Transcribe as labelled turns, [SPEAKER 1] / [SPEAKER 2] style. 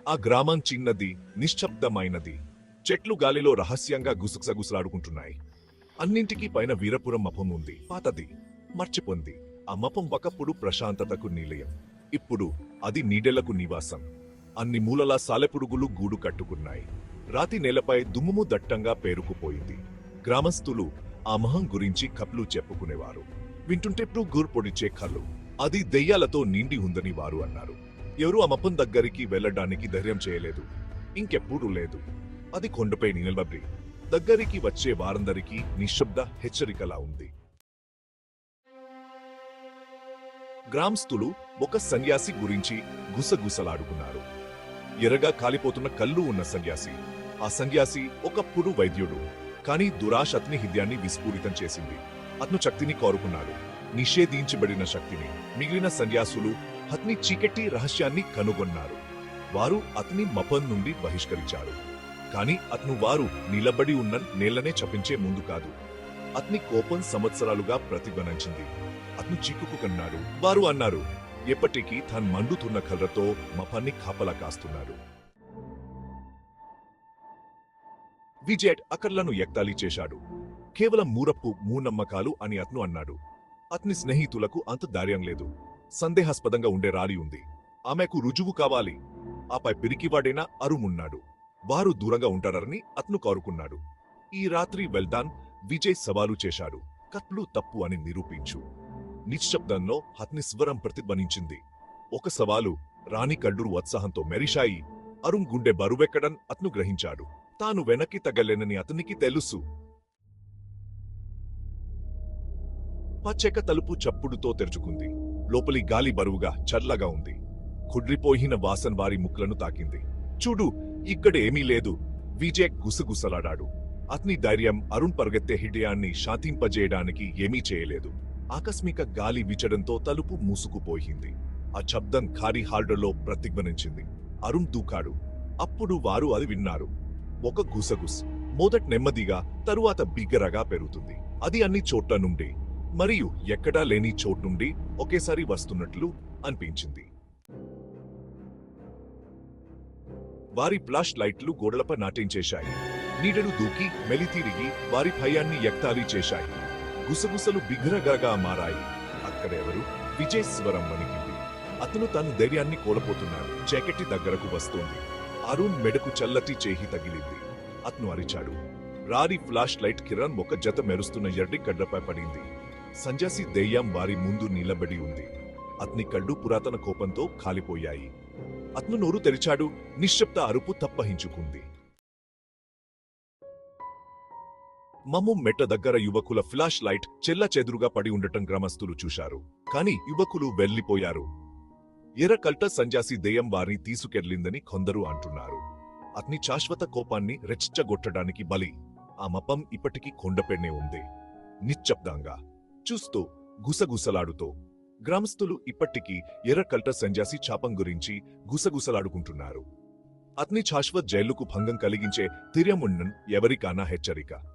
[SPEAKER 1] ఆ గ్రామం చిన్నది, నిశ్శబ్దమైనది. చెట్లు గాలిలో రహస్యంగా గుసగుసలాడుకుంటున్నాయి. అన్నింటికీ పైన వీరపురం మపం ఉంది. పాతది, మర్చిపోంది. ఆ మపం ఒకప్పుడు ప్రశాంతతకు నిలయం. ఇప్పుడు అది నీడెలకు నివాసం. అన్ని మూలలా సాలెపురుగులు గూడు కట్టుకున్నాయి. రాతి నేలపై దుమ్ము దట్టంగా పేరుకుపోయింది. గ్రామస్తులు ఆ మహం గురించి కప్లు చెప్పుకునేవారు. వింటుంటే గూర్ పొడిచే కళ్ళు. అది దెయ్యాలతో నిండి ఉందని వారు అన్నారు. ఎవరు ఆ మపం దగ్గరికి వెళ్లడానికి ధైర్యం చేయలేదు. ఇంకెప్పుడు లేదు. అది కొండపై నిలబడి దగ్గరికి వచ్చే వారందరికీ నిశ్శబ్ద హెచ్చరికలా ఉంది. గ్రామస్తులు ఒక సన్యాసి గురించి గుసగుసలాడుకున్నారు. ఎర్రగా కాలిపోతున్న కళ్ళు ఉన్న సన్యాసి. ఆ సన్యాసి ఒకప్పుడు వైద్యుడు. కానీ దురాశ అతని హృదయాన్ని విస్ఫూరితం చేసింది. అతను శక్తిని కోరుకున్నాడు, నిషేధించబడిన శక్తిని. మిగిలిన సన్యాసులు అతని చీకటి రహస్యాన్ని కనుగొన్నారు. వారు అతని మపం నుండి బహిష్కరించారు. కాని అతను వారు నిలబడి ఉన్న నేలనే చపించే ముందు కాదు. అతని కోపం సంవత్సరాలుగా ప్రతిధ్వనించింది. అతను చిక్కుకున్నాడు. వారు అన్నారు, ఎప్పటికీ తాను మండుతున్న కళ్ళతో మపాన్ని కాపలా కాస్తున్నాడు. విజయ్ అక్కర్లను ఎక్తాళి చేశాడు. కేవలం మూనమ్మకాలు అని అతను అన్నాడు. అతని స్నేహితులకు అంత ధైర్యం లేదు. సందేహాస్పదంగా ఉండే రాలి ఉంది. ఆమెకు రుజువు కావాలి. ఆపై పిరికివాడైన అరుమున్నాడు. వారు దూరంగా ఉంటారని అతను కోరుకున్నాడు. ఈ రాత్రి వెళ్దాన్ విజయ్ సవాలు చేశాడు. కట్లు తప్పు అని నిరూపించు. నిశ్శబ్దంలో అతని స్వరం ప్రతిధ్వనించింది. ఒక సవాలు. రాణి కడ్డూరు ఉత్సాహంతో మెరిశాయి. అరుణ్ గుండె బరువెక్కడం అతను గ్రహించాడు. తాను వెనక్కి తగ్గలేనని అతనికి తెలుసు. పచ్చెక్క తలుపు చప్పుడుతో తెరుచుకుంది. లోపలి గాలి బరువుగా చల్లగా ఉంది. కుడ్రిపోయిన వాసన్ వారి ముక్కులను తాకింది. చూడు, ఇక్కడ ఏమీ లేదు. విజయ్ గుసగుసలాడాడు. అతని ధైర్యం అరుణ్ పరిగెత్తే హృదయాన్ని శాంతింపజేయడానికి ఏమీ చేయలేదు. ఆకస్మిక గాలి వీచడంతో తలుపు మూసుకుపోయింది. ఆ శబ్దం ఖాళీ హాల్డర్లో ప్రతిధ్వనించింది. అరుణ్ దూకాడు. అప్పుడు వారు అది విన్నారు. ఒక గుసగుస్. మొదట నెమ్మదిగా, తరువాత బిగ్గరగా పెరుగుతుంది. అది అన్ని చోట్ల నుండి, మరియు ఎక్కడా లేని చోటు నుండి ఒకేసారి వస్తున్నట్లు అనిపించింది. వారి ఫ్లాష్ లైట్లు గోడలపై నాటించేశాయి. నీడలు దూకి మెలితిరిగి వారి భయాన్ని ఎక్తాళి చేశాయి. గుసగుసలు బిగ్గరగా మారాయి. అక్కడెవరు? విజయ్ స్వరం వణికింది. అతను తన ధైర్యాన్ని కోల్పోతున్నాడు. జాకెట్టి దగ్గరకు వస్తోంది. అరుణ్ మెడకు చల్లటి చేయి తగిలింది. అతను అరిచాడు. రారి ఫ్లాష్ లైట్ కిరణ్ ఒక జత మెరుస్తున్న ఎర్రి కడ్డపై పడింది. సన్యాసి దెయ్యం వారి ముందు నిలబడి ఉంది. అతని కళ్ళు పురాతన కోపంతో కాలిపోయాయి. అతను నోరు తెరిచాడు. నిశ్శబ్ద అరుపు తప్పహించుకుంది. మమ్ము మెట్ట దగ్గర యువకుల ఫ్లాష్ లైట్ చెల్లాచెదురుగా పడి ఉండటం గ్రామస్తులు చూశారు. కాని యువకులు వెళ్లిపోయారు. ఎర్ర కల్ట సన్యాసి దెయ్యం వారిని తీసుకెళ్లిందని కొందరు అంటున్నారు. అతని శాశ్వత కోపాన్ని రెచ్చగొట్టడానికి బలి. ఆ మపం ఇప్పటికీ కొండపెన్నే ఉంది. నిశ్శబ్దంగా చూస్తూ, గుసగుసలాడుతూ. గ్రామస్తులు ఇప్పటికీ ఎర్ర కల్ట సన్యాసి చాపం గురించి గుసగుసలాడుకుంటున్నారు. అతని శాశ్వత జైలుకు భంగం కలిగించే తిర్యమున్నన్ ఎవరికైనా హెచ్చరిక.